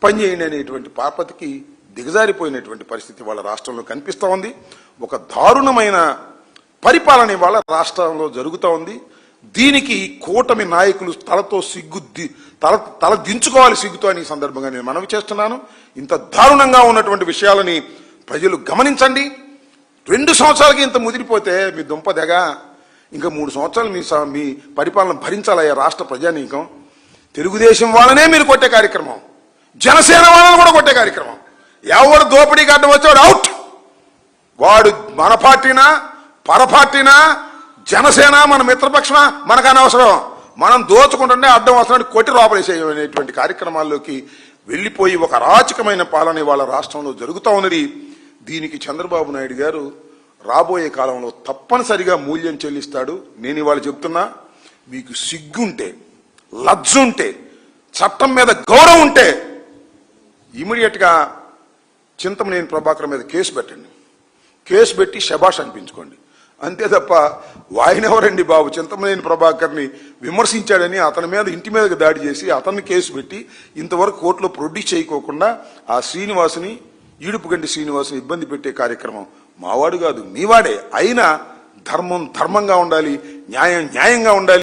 పనిచేయండి అనేటువంటి పాపతికి దిగజారిపోయినటువంటి పరిస్థితి వాళ్ళ రాష్ట్రంలో కనిపిస్తూ ఉంది. ఒక దారుణమైన పరిపాలన వాళ్ళ రాష్ట్రంలో జరుగుతూ ఉంది. దీనికి కూటమి నాయకులు తల దించుకోవాలి సిగ్గుతో అని సందర్భంగా నేను మనవి చేస్తున్నాను. ఇంత దారుణంగా ఉన్నటువంటి విషయాలని ప్రజలు గమనించండి. 2 సంవత్సరాలకి ఇంత ముదిరిపోతే మీ దుంపదెగ ఇంకా 3 సంవత్సరాలు మీ పరిపాలన భరించాలయ్యా రాష్ట్ర ప్రజానీకం. తెలుగుదేశం వాళ్ళనే మీరు కొట్టే కార్యక్రమం, జనసేన వాళ్ళని కూడా కొట్టే కార్యక్రమం. ఎవరు దోపిడీకి అడ్డం వచ్చాడు అవుట్. వాడు మన పార్టీనా పరపార్టీనా జనసేన మన మిత్రపక్షమా మనకు అనవసరం. మనం దోచుకుంటుంటే అడ్డం అవసరాన్ని కొట్టి లోపలేసేటువంటి కార్యక్రమాల్లోకి వెళ్ళిపోయి ఒక అరాచకమైన పాలన వాళ్ళ రాష్ట్రంలో జరుగుతూ ఉన్నది. దీనికి చంద్రబాబు నాయుడు గారు రాబోయే కాలంలో తప్పనిసరిగా మూల్యం చెల్లిస్తాడు. నేను ఇవాళ చెప్తున్నా, మీకు సిగ్గుంటే లజ్జుంటే చట్టం మీద గౌరవం ఉంటే ఇమీడియట్గా చింతమనేని ప్రభాకర్ మీద కేసు పెట్టండి. కేసు పెట్టి శబాష్ అనిపించుకోండి. అంతే తప్ప వాయనెవరండి బాబు చింతమనేని ప్రభాకర్ని విమర్శించాడని అతని మీద ఇంటి మీదకి దాడి చేసి అతన్ని కేసు పెట్టి ఇంతవరకు కోర్టులో ప్రొడ్యూస్ చేయకోకుండా ఆ శ్రీనివాసుని ఈడుపుగంటి శ్రీనివాసుని ఇబ్బంది పెట్టే కార్యక్రమం మావాడు కాదు మీవాడే. అయినా ధర్మం ధర్మంగా ఉండాలి, న్యాయం న్యాయంగా ఉండాలి.